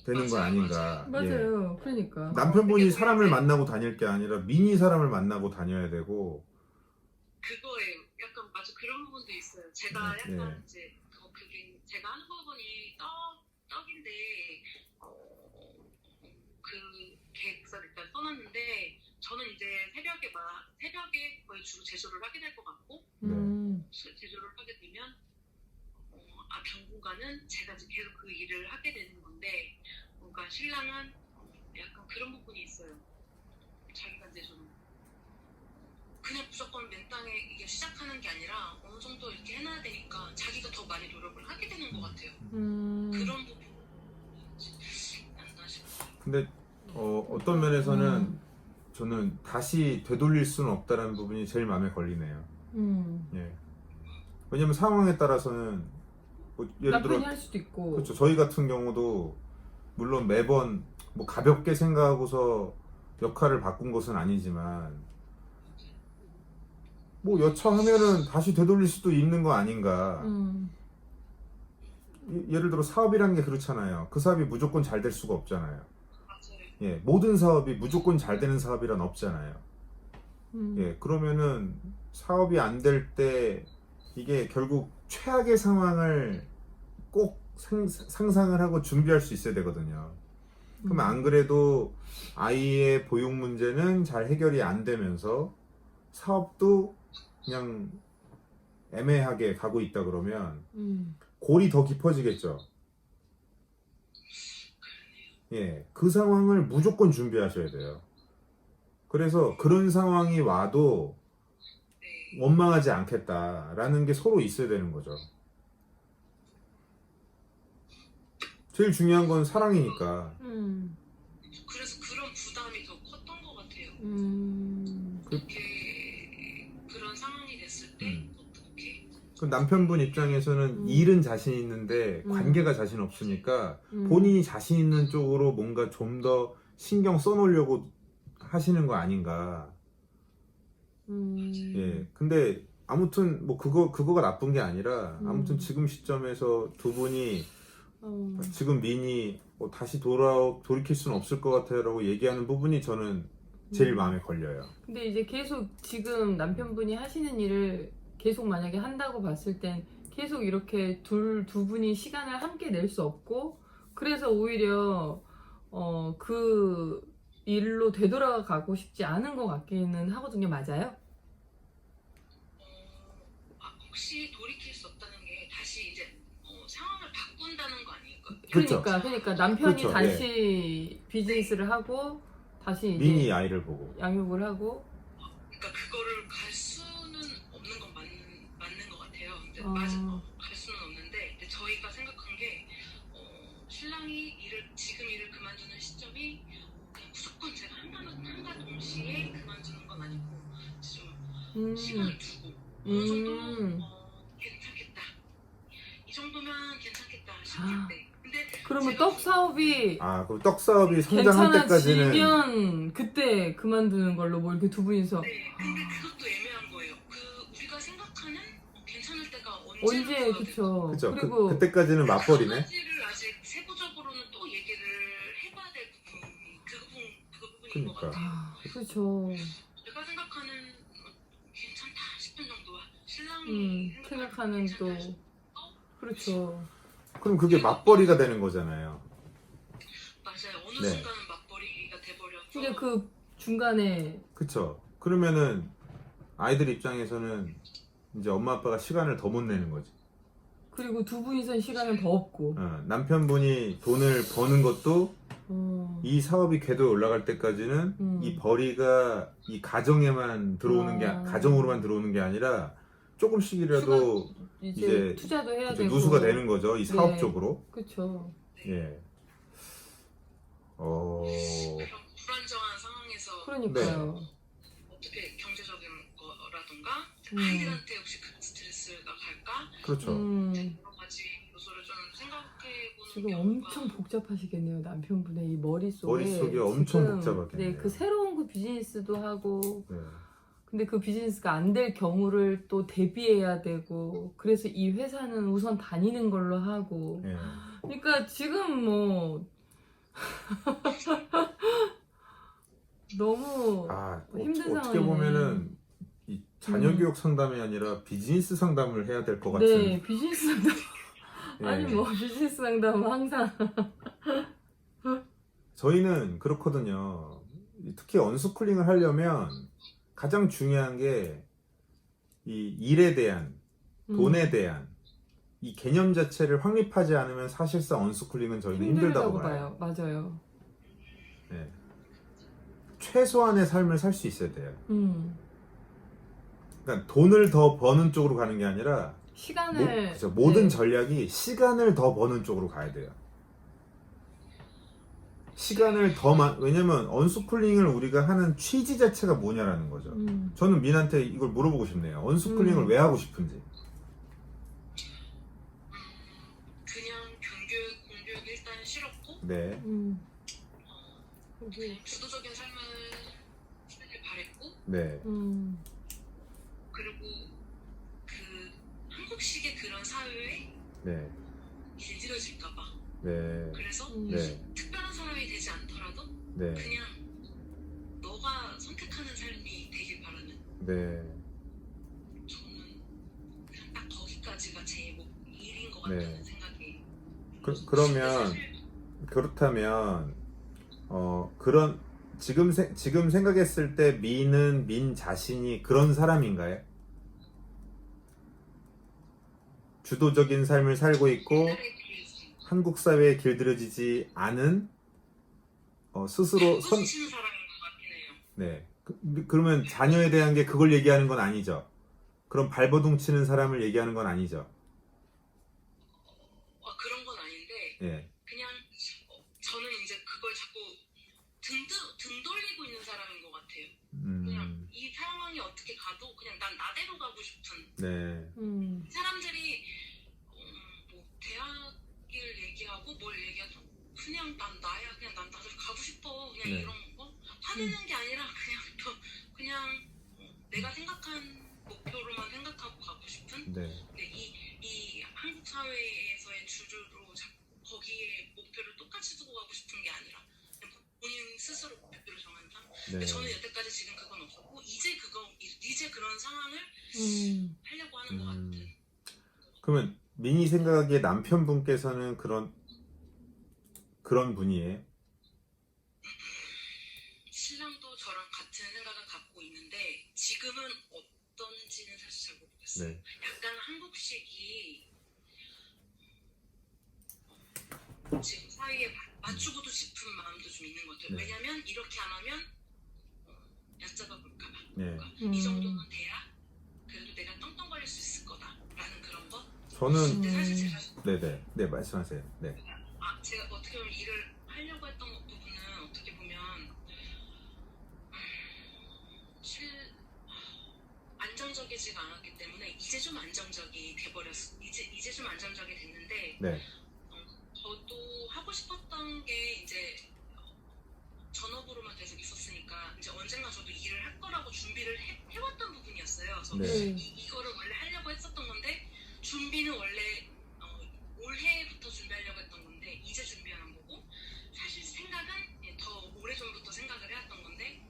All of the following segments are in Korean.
되는 거 아닌가. 예. 맞아요. 그러니까. 남편분이 사람을 만나고 다닐 게 아니라 민이 사람을 만나고 다녀야 되고. 그거예요. 약간 맞아 그런 부분도 있어요. 제가 네, 약간 네. 이제 그게 제가 하는 부분이 떡인데 그 계획서를 일단 써놨는데 저는 이제 새벽에 거의 주로 제조를 하게 될 것 같고 제조를 하게 되면 당분간은 제가 이제 계속 그 일을 하게 되는 건데 뭔가 신랑은 약간 그런 부분이 있어요. 자기가 이제 좀 그냥 무조건 맨 땅에 이게 시작하는 게 아니라 어느 정도 이렇게 해놔야 되니까 자기가 더 많이 노력을 하게 되는 것 같아요. 그런 부분이 않나 싶어요. 근데 어떤 면에서는 저는 다시 되돌릴 수는 없다라는 부분이 제일 마음에 걸리네요. 예. 왜냐면 상황에 따라서는 뭐 예를 들어 남편이 할 수도 있고. 그렇죠. 저희 같은 경우도 물론 매번 뭐 가볍게 생각하고서 역할을 바꾼 것은 아니지만 뭐 여차하면은 다시 되돌릴 수도 있는 거 아닌가. 예를 들어 사업이라는 게 그렇잖아요. 그 사업이 무조건 잘 될 수가 없잖아요. 맞아요. 예, 모든 사업이 무조건 잘 되는 사업이란 없잖아요. 예, 그러면은 사업이 안 될 때 이게 결국 최악의 상황을 꼭 상상을 하고 준비할 수 있어야 되거든요. 그럼 안 그래도 아이의 보육 문제는 잘 해결이 안 되면서 사업도 그냥 애매하게 가고 있다 그러면 골이 더 깊어지겠죠. 예, 그 상황을 무조건 준비하셔야 돼요. 그래서 그런 상황이 와도 원망하지 않겠다라는 게 서로 있어야 되는 거죠. 제일 중요한 건 사랑이니까. 그래서 그런 부담이 더 컸던 것 같아요. 그런 상황이 됐을 때 어떻게? 그 남편분 입장에서는 일은 자신 있는데 관계가 자신 없으니까 본인이 자신 있는 쪽으로 뭔가 좀 더 신경 써놓으려고 하시는 거 아닌가. 예. 근데 아무튼 뭐 그거가 나쁜 게 아니라 아무튼 지금 시점에서 두 분이 지금 민이 다시 돌이킬 수는 없을 것 같아요라고 얘기하는 부분이 저는 제일 마음에 걸려요. 근데 이제 계속 지금 남편분이 하시는 일을 계속 만약에 한다고 봤을 땐 계속 이렇게 두 분이 시간을 함께 낼 수 없고 그래서 오히려 그 일로 되돌아가고 싶지 않은 것 같기는 하거든요. 맞아요? 혹시 돌이킬 수 없다는 게 다시 이제 상황을 바꾼다는 거 아닐까요? 그렇죠. 그러니까 남편이 그렇죠. 다시 비즈니스를 하고 다시 이제 민이 아이를 보고. 양육을 하고. 그러니까 그거를 갈 수는 없는 건 맞는 것 같아요. 근데 갈 수는 없는데 근데 저희가 생각한 게 신랑이 지금 일을 그만두는 시점이 그냥 무조건 제가 한가 동시에 그만두는 건 아니고 좀 시간을 두고 어느 정도 괜찮겠다. 이 정도면 괜찮겠다 싶을 때. 근데 그러면 떡 사업이 그럼 떡 사업이 성장할 때까지는 괜찮아지면 그때 그만두는 걸로 뭐 이렇게 두 분이서. 네, 근데 그것도 애매한 거예요. 우리가 생각하는 괜찮을 때가 언제 그쵸. 그쵸. 그리고 그때까지는 맞벌이네. 가지를 아직 세부적으로는 또 얘기를 해봐야 될 그 부분인 것 그러니까. 같아요. 그렇죠. 제가 생각하는 괜찮다 싶은 정도와 신랑이 생각하는 또 그렇죠. 그럼 그게 맞벌이가 되는 거잖아요. 맞아요. 어느 네. 순간은 맞벌이가 돼버려서 근데 그 중간에 그쵸. 그러면은 아이들 입장에서는 이제 엄마 아빠가 시간을 더 못 내는 거지. 그리고 두 분이서 시간은 더 없고. 남편분이 돈을 버는 것도 이 사업이 궤도에 올라갈 때까지는 이 벌이가 이 가정에만 들어오는 게 가정으로만 들어오는 게 아니라 조금씩이라도 이제 투자도 해야 되고 누수가 되는 거죠. 이 사업 쪽으로. 그렇죠. 예. 그런 불안정한 상황에서 그러니까요. 어떻게 경제적인 거라던가 아이들한테 혹시 그 스트레스가 갈까? 그렇죠. 여러 가지 요소를 좀 생각해보는 지금 경우가 엄청 복잡하시겠네요. 남편분의 이 머릿속에 엄청 지금, 복잡하겠네요. 네, 그 새로운 그 비즈니스도 하고 네. 근데 그 비즈니스가 안 될 경우를 또 대비해야 되고 그래서 이 회사는 우선 다니는 걸로 하고 예. 그러니까 지금 뭐 너무 힘든 어떻게 상황이네. 보면은 이 자녀 교육 상담이 아니라 비즈니스 상담을 해야 될 것 같은. 네, 비즈니스 상담. 예. 아니 뭐 비즈니스 상담은 항상. 저희는 그렇거든요. 특히 언스쿨링을 하려면 가장 중요한 게 이 일에 대한, 돈에 대한 이 개념 자체를 확립하지 않으면 사실상 언스쿨링은 저희는 힘들다고 봐요. 맞아요. 네. 최소한의 삶을 살 수 있어야 돼요. 그러니까 돈을 더 버는 쪽으로 가는 게 아니라 시간을 그렇죠. 모든 네. 전략이 시간을 더 버는 쪽으로 가야 돼요. 시간을 왜냐면 언스쿨링을 우리가 하는 취지 자체가 뭐냐라는 거죠. 저는 민한테 이걸 물어보고 싶네요. 언스쿨링을 왜 하고 싶은지. 그냥 공교육 일단 싫었고 네. 주도적인 삶을 살길 바랬고 네. 그리고 그 한국식의 그런 사회에 네. 이제 느려질까봐 네. 그래서 네. 특별한 사람이 되지 않더라도 네. 그냥 너가 선택하는 삶이 되길 바라는 네. 저는 그냥 딱 거기까지가 제 일인 것 네. 같다는 생각이 그러면 사실 그렇다면 그런 지금 생각했을 때 민 자신이 그런 사람인가요? 주도적인 삶을 살고 있고 옛날에 비해서 한국 사회에 길들여지지 않은 스스로 부딪히는 사람인 것 같긴 해요. 네. 그러면 자녀에 대한 게 그걸 얘기하는 건 아니죠. 그럼 발버둥 치는 사람을 얘기하는 건 아니죠. 그런 건 아닌데 예. 그냥 저는 이제 그걸 자꾸 등 돌리고 있는 사람인 것 같아요. 그냥 이 상황이 어떻게 가도 그냥 난 나대로 가고 싶은 네. 사람들이 뭐 대학을 얘기하고 뭘 얘기하도 그냥 난 나야 그냥 난 나대로 가고 싶어 그냥 네. 이런 거 화내는 게 아니라 그냥 내가 생각한 목표로만 생각하고 가고 싶은 네. 근데 이 한국 사회에서의 주류로 거기에 목표를 똑같이 두고 가고 싶은 게 아니라 그냥 본인 스스로 목표를 정한 삶. 근데 네. 저는 여태까지 지금 그건 없었고 이제 그런 상황을 하려고 하는 것 같은. 그러면 민이 생각하기에 남편분께서는 그런 분이에요? 신랑도 저랑 같은 생각을 갖고 있는데 지금은 어떤지는 사실 잘 모르겠어요. 네. 약간 한국식이 지금 사이에 맞추고도 싶은 마음도 좀 있는 것 같아요. 네. 왜냐면 이렇게 안 하면 얕잡아 볼까봐. 네. 이 정도는 돼야 그래도 내가 떵떵거릴 수 있을 거다라는 그런 거. 저는 근데 사실 제가 네 말씀하세요. 네. 제가 어떻게 보면 일을 하려고 했던 부분은 어떻게 보면 안정적이지가 않았기 때문에 이제 좀 안정적이 돼버렸어. 이제 좀 안정적이 됐는데 네. 저도 하고 싶었던 게 이제 전업으로만 계속 있었으니까 이제 언젠가 저도 일을 할 거라고 준비를 해왔던 부분이었어요. 그래서 네. 이거를 원래 하려고 했었던 건데 준비는 원래 올해부터 준비하려고 했던 건데 이제 준비하는 거고 사실 생각은 더 오래전부터 생각을 해왔던 건데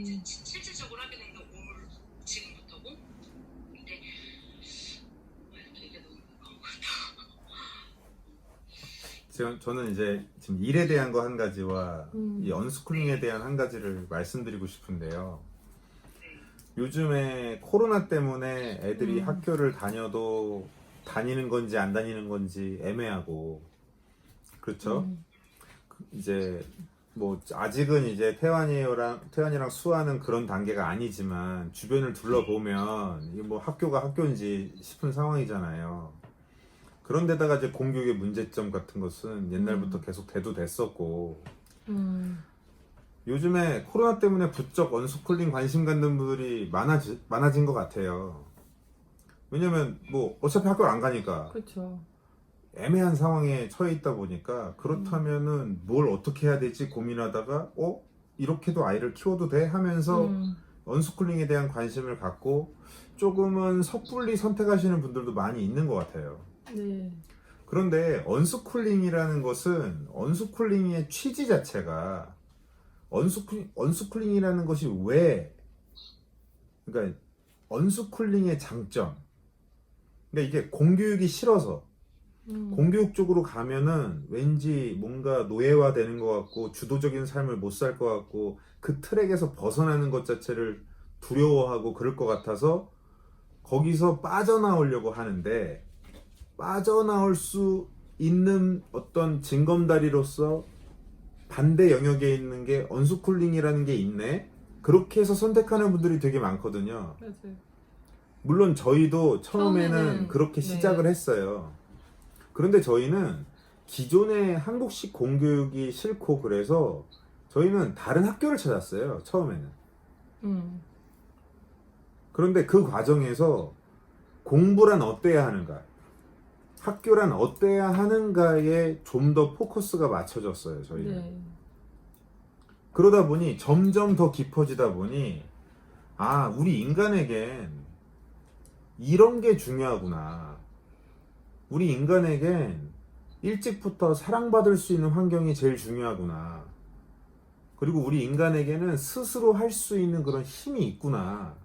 이제 실질적으로 하게 된 게 지금부터고 근데 이게 너무 저는 이제 지금 일에 대한 거 한 가지와 이 언스쿨링에 대한 한 가지를 말씀드리고 싶은데요. 요즘에 코로나 때문에 애들이 학교를 다녀도 다니는 건지 안 다니는 건지 애매하고 그렇죠? 이제 뭐 아직은 이제 태환이랑 수아는 그런 단계가 아니지만 주변을 둘러보면 이게 뭐 학교가 학교인지 싶은 상황이잖아요. 그런데다가 이제 공교육의 문제점 같은 것은 옛날부터 계속 대두됐었고 요즘에 코로나 때문에 부쩍 언스쿨링 관심 갖는 분들이 많아진 것 같아요. 왜냐면 뭐 어차피 학교를 안 가니까 그렇죠. 애매한 상황에 처해 있다 보니까 그렇다면은 뭘 어떻게 해야 될지 고민하다가 이렇게도 아이를 키워도 돼? 하면서 언스쿨링에 대한 관심을 갖고 조금은 섣불리 선택하시는 분들도 많이 있는 것 같아요. 네. 그런데 언스쿨링이라는 것은 언스쿨링의 취지 자체가 언스쿨링이라는 것이 왜 그러니까 언스쿨링의 장점 그러니까 이게 공교육이 싫어서 공교육 쪽으로 가면은 왠지 뭔가 노예화되는 것 같고 주도적인 삶을 못 살 것 같고 그 트랙에서 벗어나는 것 자체를 두려워하고 그럴 것 같아서 거기서 빠져나오려고 하는데 빠져나올 수 있는 어떤 징검다리로서 반대 영역에 있는 게 언스쿨링이라는 게 있네. 그렇게 해서 선택하는 분들이 되게 많거든요. 맞아요. 물론 저희도 처음에는 처음에는, 그렇게 네. 시작을 했어요. 그런데 저희는 기존의 한국식 공교육이 싫고 그래서 저희는 다른 학교를 찾았어요. 처음에는. 그런데 그 과정에서 공부란 어때야 하는가, 학교란 어때야 하는가에 좀 더 포커스가 맞춰졌어요. 저희는. 네. 그러다 보니 점점 더 깊어지다 보니 아, 우리 인간에겐 이런 게 중요하구나. 우리 인간에겐 일찍부터 사랑받을 수 있는 환경이 제일 중요하구나. 그리고 우리 인간에게는 스스로 할 수 있는 그런 힘이 있구나.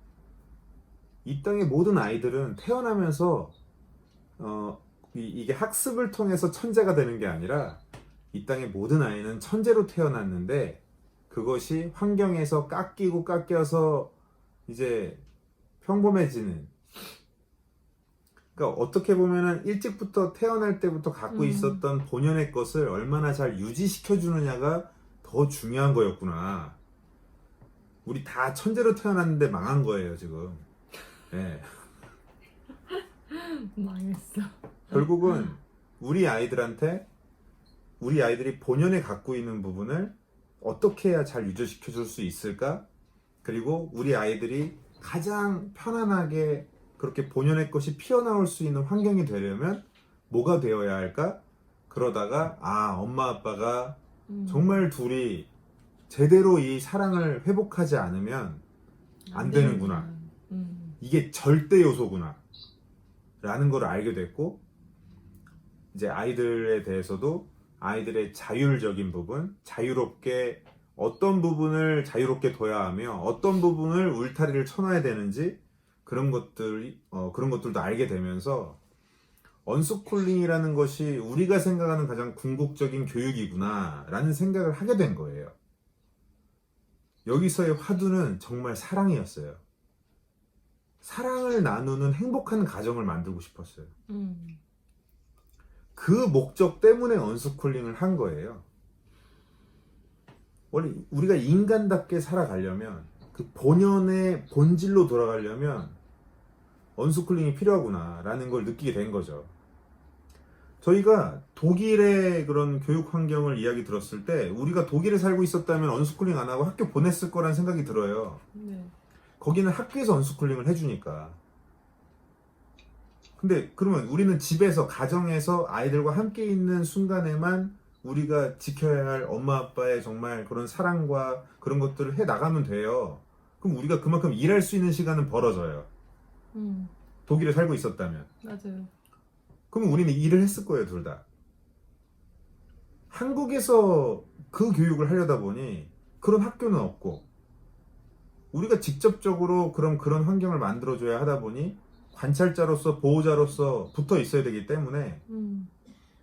이 땅의 모든 아이들은 태어나면서 이게 학습을 통해서 천재가 되는 게 아니라 이 땅의 모든 아이는 천재로 태어났는데 그것이 환경에서 깎여서 이제 평범해지는. 그러니까 어떻게 보면은 일찍부터 태어날 때부터 갖고 있었던 본연의 것을 얼마나 잘 유지시켜 주느냐가 더 중요한 거였구나. 우리 다 천재로 태어났는데 망한 거예요 지금. 네. 망했어. 결국은 우리 아이들이 본연에 갖고 있는 부분을 어떻게 해야 잘 유지시켜 줄 수 있을까? 그리고 우리 아이들이 가장 편안하게 그렇게 본연의 것이 피어나올 수 있는 환경이 되려면 뭐가 되어야 할까? 그러다가 엄마 아빠가 정말 둘이 제대로 이 사랑을 회복하지 않으면 안 되는구나. 이게 절대 요소구나 라는 걸 알게 됐고, 이제 아이들에 대해서도 아이들의 자율적인 부분, 자유롭게 어떤 부분을 자유롭게 둬야 하며 어떤 부분을 울타리를 쳐놔야 되는지 그런 것들도 알게 되면서 언스쿨링이라는 것이 우리가 생각하는 가장 궁극적인 교육이구나 라는 생각을 하게 된 거예요. 여기서의 화두는 정말 사랑이었어요. 사랑을 나누는 행복한 가정을 만들고 싶었어요. 그 목적 때문에 언스쿨링을 한 거예요. 원래 우리가 인간답게 살아가려면 그 본연의 본질로 돌아가려면 언스쿨링이 필요하구나 라는 걸 느끼게 된 거죠. 저희가 독일의 그런 교육 환경을 이야기 들었을 때 우리가 독일에 살고 있었다면 언스쿨링 안 하고 학교 보냈을 거란 생각이 들어요. 네. 거기는 학교에서 언스쿨링을 해주니까. 근데 그러면 우리는 집에서, 가정에서 아이들과 함께 있는 순간에만 우리가 지켜야 할 엄마 아빠의 정말 그런 사랑과 그런 것들을 해 나가면 돼요. 그럼 우리가 그만큼 일할 수 있는 시간은 벌어져요. 독일에 살고 있었다면. 맞아요. 그럼 우리는 일을 했을 거예요, 둘 다. 한국에서 그 교육을 하려다 보니 그런 학교는 없고 우리가 직접적으로 그런 환경을 만들어줘야 하다 보니 관찰자로서 보호자로서 붙어 있어야 되기 때문에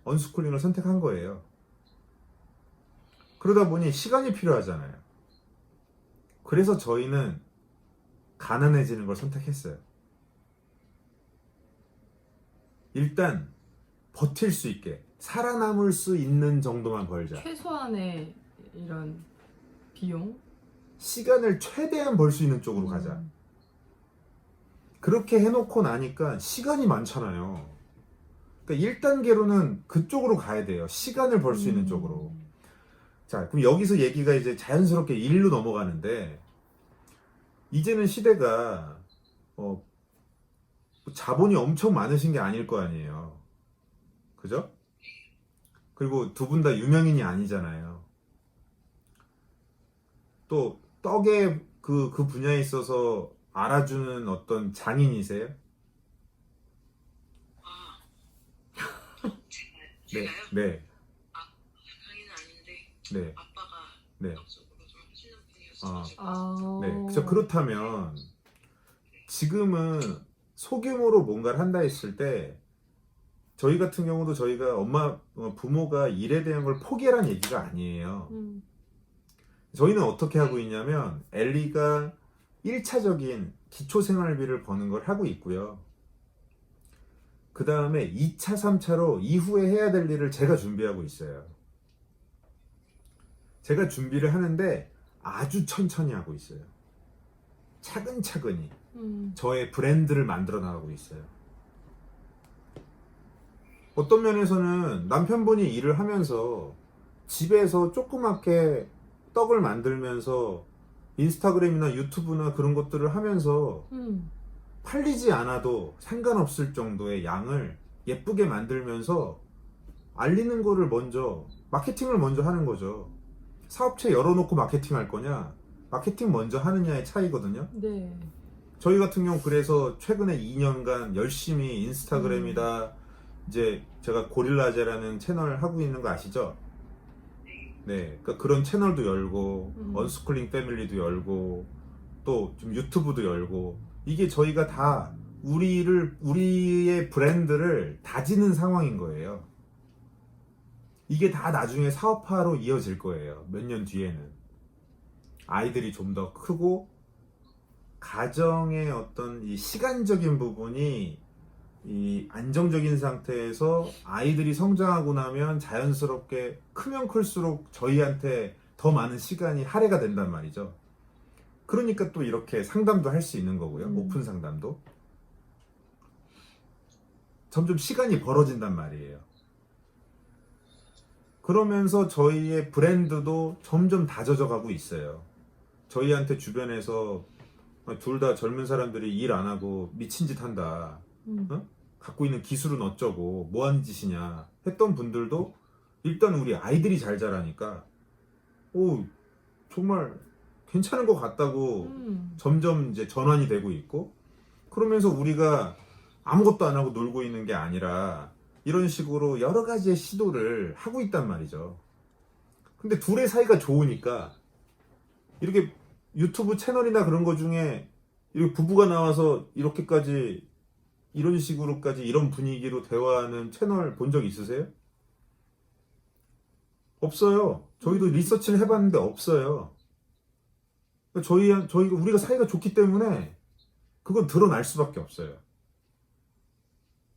언스쿨링을 선택한 거예요. 그러다 보니 시간이 필요하잖아요. 그래서 저희는 가난해지는 걸 선택했어요. 일단 버틸 수 있게, 살아남을 수 있는 정도만 벌자. 최소한의 이런 비용? 시간을 최대한 벌 수 있는 쪽으로 가자. 그렇게 해놓고 나니까 시간이 많잖아요. 그러니까 1단계로는 그쪽으로 가야 돼요. 시간을 벌 수 있는 쪽으로. 자, 그럼 여기서 얘기가 이제 자연스럽게 일로 넘어가는데, 이제는 시대가 자본이 엄청 많으신 게 아닐 거 아니에요. 그죠? 그리고 두 분 다 유명인이 아니잖아요. 또 떡의 그 분야에 있어서 알아주는 어떤 장인이세요? 제가 제가요? 네, 강의는 아닌데 네, 아빠가 네. 적극적으로 좀 하시는 분이었어가지고 네. 그래서 그렇다면 지금은 소규모로 뭔가를 한다 했을 때 저희 같은 경우도 저희가 부모가 일에 대한 걸 포기하라는 얘기가 아니에요. 저희는 어떻게 하고 있냐면 엘리가 1차적인 기초생활비를 버는 걸 하고 있고요. 그 다음에 2차, 3차로 이후에 해야 될 일을 제가 준비하고 있어요. 제가 준비를 하는데 아주 천천히 하고 있어요. 차근차근히 저의 브랜드를 만들어 나가고 있어요. 어떤 면에서는 남편분이 일을 하면서 집에서 조그맣게 떡을 만들면서 인스타그램이나 유튜브나 그런 것들을 하면서 팔리지 않아도 상관없을 정도의 양을 예쁘게 만들면서 알리는 거를 먼저, 마케팅을 먼저 하는 거죠. 사업체 열어놓고 마케팅 할 거냐, 마케팅 먼저 하느냐의 차이거든요. 네. 저희 같은 경우 그래서 최근에 2년간 열심히 인스타그램이다, 이제 제가 고릴라제라는 채널 하고 있는 거 아시죠? 네, 그러니까 그런 채널도 열고 언스쿨링 패밀리도 열고 또 좀 유튜브도 열고, 이게 저희가 다 우리의 브랜드를 다지는 상황인 거예요. 이게 다 나중에 사업화로 이어질 거예요. 몇 년 뒤에는 아이들이 좀 더 크고 가정의 어떤 이 시간적인 부분이 이 안정적인 상태에서 아이들이 성장하고 나면 자연스럽게 크면 클수록 저희한테 더 많은 시간이 할애가 된단 말이죠. 그러니까 또 이렇게 상담도 할 수 있는 거고요. 오픈 상담도. 점점 시간이 벌어진단 말이에요. 그러면서 저희의 브랜드도 점점 다져져 가고 있어요. 저희한테 주변에서 둘 다 젊은 사람들이 일 안 하고 미친 짓 한다. 어? 갖고 있는 기술은 어쩌고 뭐 하는 짓이냐 했던 분들도 일단 우리 아이들이 잘 자라니까 오, 정말 괜찮은 것 같다고 점점 이제 전환이 되고 있고, 그러면서 우리가 아무것도 안 하고 놀고 있는 게 아니라 이런 식으로 여러 가지의 시도를 하고 있단 말이죠. 근데 둘의 사이가 좋으니까 이렇게 유튜브 채널이나 그런 거 중에 이렇게 부부가 나와서 이렇게까지 이런 식으로까지 이런 분위기로 대화하는 채널 본 적 있으세요? 없어요. 저희도 리서치를 해봤는데 없어요. 우리가 사이가 좋기 때문에 그건 드러날 수밖에 없어요.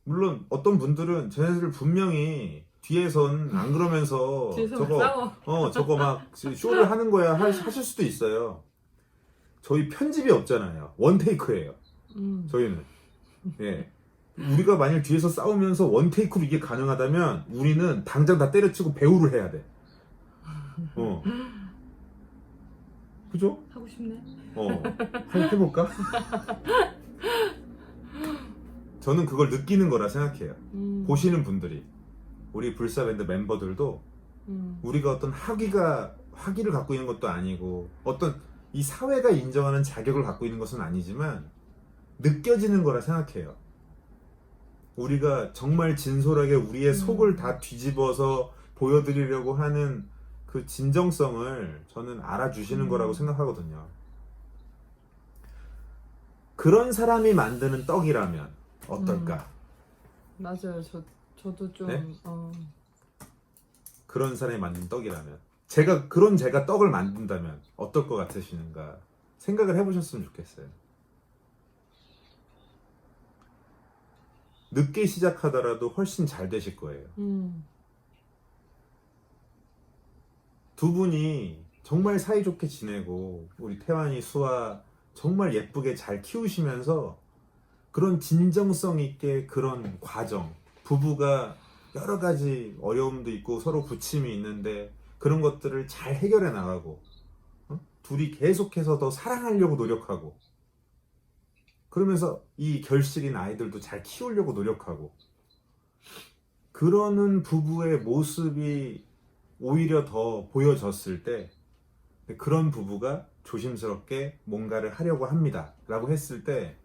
물론 어떤 분들은 쟤네들 분명히 뒤에선 안 그러면서 뒤에서 싸워. 저거 막 쇼를 하는 거야 하실 수도 있어요. 저희 편집이 없잖아요. 원테이크예요. 저희는. 예. 우리가 만약 뒤에서 싸우면서 원테이크로 이게 가능하다면 우리는 당장 다 때려치고 배우를 해야 돼. 그죠? 하고 싶네. 한번 해볼까? 저는 그걸 느끼는 거라 생각해요. 보시는 분들이, 우리 불사밴드 멤버들도 우리가 어떤 학위를 갖고 있는 것도 아니고 어떤 이 사회가 인정하는 자격을 갖고 있는 것은 아니지만 느껴지는 거라 생각해요. 우리가 정말 진솔하게 우리의 속을 다 뒤집어서 보여드리려고 하는 그 진정성을 저는 알아주시는 거라고 생각하거든요. 그런 사람이 만드는 떡이라면 어떨까? 맞아요. 저도 좀 네? 그런 사람이 만든 떡이라면, 제가 떡을 만든다면 어떨 것 같으시는가 생각을 해보셨으면 좋겠어요. 늦게 시작하더라도 훨씬 잘 되실 거예요. 두 분이 정말 사이좋게 지내고 우리 태환이, 수아 정말 예쁘게 잘 키우시면서 그런 진정성 있게 그런 과정, 부부가 여러 가지 어려움도 있고 서로 부침이 있는데 그런 것들을 잘 해결해 나가고, 둘이 계속해서 더 사랑하려고 노력하고, 그러면서 이 결실인 아이들도 잘 키우려고 노력하고, 그러는 부부의 모습이 오히려 더 보여졌을 때, 그런 부부가 조심스럽게 뭔가를 하려고 합니다 라고 했을 때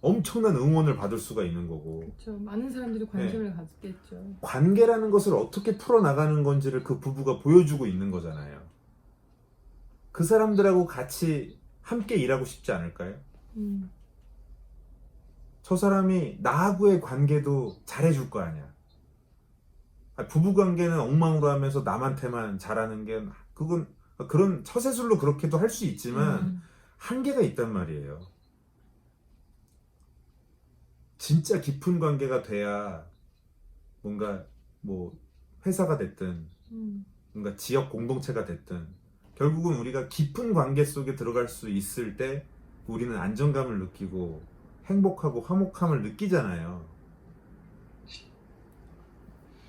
엄청난 응원을 받을 수가 있는 거고 그렇죠. 많은 사람들이 관심을 갖겠죠. 관계라는 것을 어떻게 풀어나가는 건지를 그 부부가 보여주고 있는 거잖아요. 그 사람들하고 같이 함께 일하고 싶지 않을까요? 저 사람이 나하고의 관계도 잘해줄 거 아니야. 부부 관계는 엉망으로 하면서 남한테만 잘하는 게 그건 그런 처세술로 그렇게도 할 수 있지만 한계가 있단 말이에요. 진짜 깊은 관계가 돼야 뭔가 뭐 회사가 됐든 뭔가 지역 공동체가 됐든 결국은 우리가 깊은 관계 속에 들어갈 수 있을 때 우리는 안정감을 느끼고 행복하고 화목함을 느끼잖아요.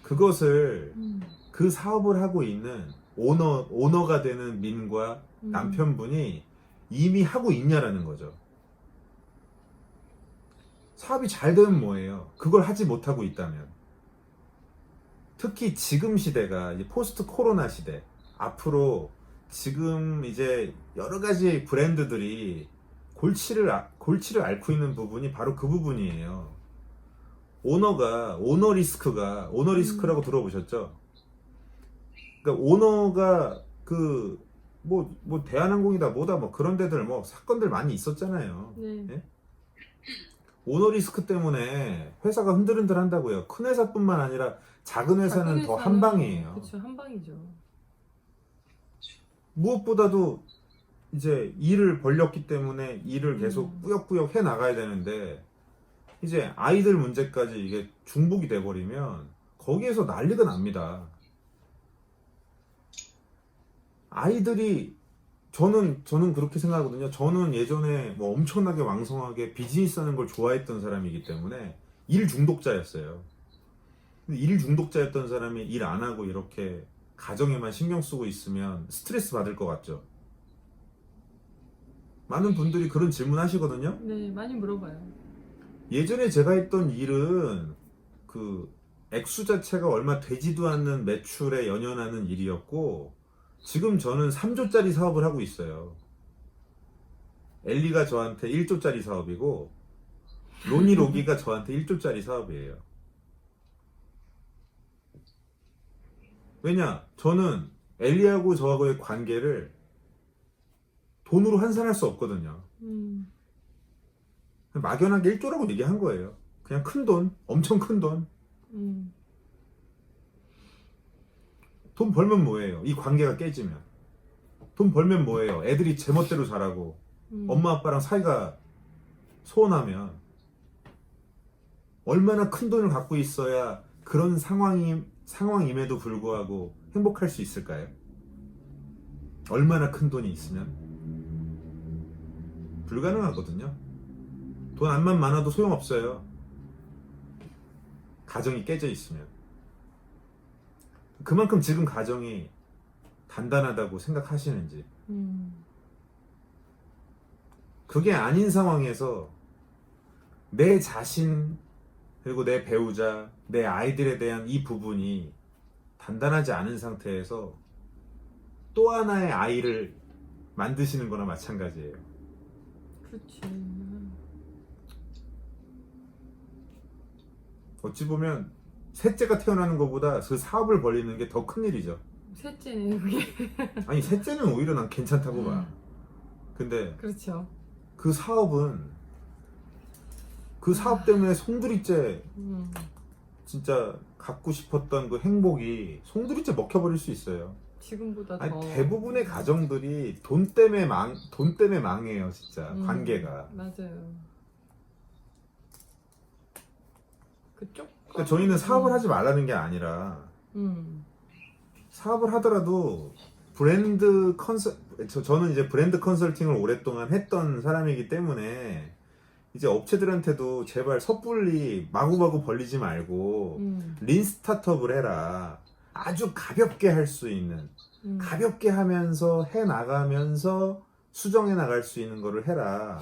그것을 그 사업을 하고 있는 오너가 되는 민과 남편분이 이미 하고 있냐라는 거죠. 사업이 잘 되면 뭐예요? 그걸 하지 못하고 있다면. 특히 지금 시대가 이제 포스트 코로나 시대. 앞으로 지금 이제 여러 가지 브랜드들이 골치를 앓고 있는 부분이 바로 그 부분이에요. 오너 리스크라고 들어보셨죠? 그러니까 오너가 뭐 대한항공이다 뭐다 뭐 그런 데들 뭐 사건들 많이 있었잖아요. 네. 예? 오너 리스크 때문에 회사가 흔들흔들 한다고요. 큰 회사뿐만 아니라 작은 회사는 더 한방이에요. 그렇죠. 한방이죠. 무엇보다도 이제 일을 벌렸기 때문에 일을 계속 꾸역꾸역 해 나가야 되는데 이제 아이들 문제까지 이게 중복이 돼 버리면 거기에서 난리가 납니다. 아이들이 저는 그렇게 생각하거든요. 저는 예전에 뭐 엄청나게 왕성하게 비즈니스 하는 걸 좋아했던 사람이기 때문에 일 중독자였어요. 근데 일 중독자였던 사람이 일 안 하고 이렇게 가정에만 신경 쓰고 있으면 스트레스 받을 것 같죠. 많은 분들이 그런 질문 하시거든요. 네, 많이 물어봐요. 예전에 제가 했던 일은 그 액수 자체가 얼마 되지도 않는 매출에 연연하는 일이었고 지금 저는 3조짜리 사업을 하고 있어요. 엘리가 저한테 1조짜리 사업이고 로기가 저한테 1조짜리 사업이에요. 왜냐? 저는 엘리하고 저하고의 관계를 돈으로 환산할 수 없거든요. 막연하게 1조라고 얘기한 거예요. 그냥 큰 돈, 엄청 큰 돈. 돈 벌면 뭐예요? 이 관계가 깨지면. 돈 벌면 뭐예요? 애들이 제멋대로 자라고 엄마 아빠랑 사이가 소원하면 얼마나 큰 돈을 갖고 있어야 그런 상황임에도 불구하고 행복할 수 있을까요? 얼마나 큰 돈이 있으면? 불가능하거든요. 돈 안만 많아도 소용없어요. 가정이 깨져 있으면. 그만큼 지금 가정이 단단하다고 생각하시는지. 그게 아닌 상황에서 내 자신 그리고 내 배우자, 내 아이들에 대한 이 부분이 단단하지 않은 상태에서 또 하나의 아이를 만드시는 거나 마찬가지예요. 그렇지. 어찌 보면 셋째가 태어나는 것보다 그 사업을 벌리는 게 더 큰일이죠. 셋째네 그게. 아니 셋째는 오히려 난 괜찮다고 봐. 근데 그렇죠. 그 사업은 그 사업 때문에 송두리째 진짜 갖고 싶었던 그 행복이 송두리째 먹혀버릴 수 있어요. 지금보다 아니, 더. 대부분의 가정들이 돈 때문에 망해요, 진짜. 관계가. 맞아요. 그쪽. 그러니까 저희는 사업을 하지 말라는 게 아니라 사업을 하더라도 저는 이제 브랜드 컨설팅을 오랫동안 했던 사람이기 때문에 이제 업체들한테도 제발 섣불리 마구마구 벌리지 말고 린 스타트업을 해라. 아주 가볍게 할 수 있는 가볍게 하면서 해 나가면서 수정해 나갈 수 있는 거를 해라.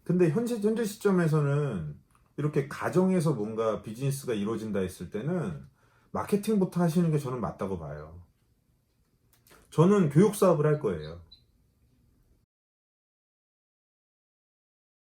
근데 현재 시점에서는 이렇게 가정에서 뭔가 비즈니스가 이루어진다 했을 때는 마케팅부터 하시는 게 저는 맞다고 봐요. 저는 교육 사업을 할 거예요.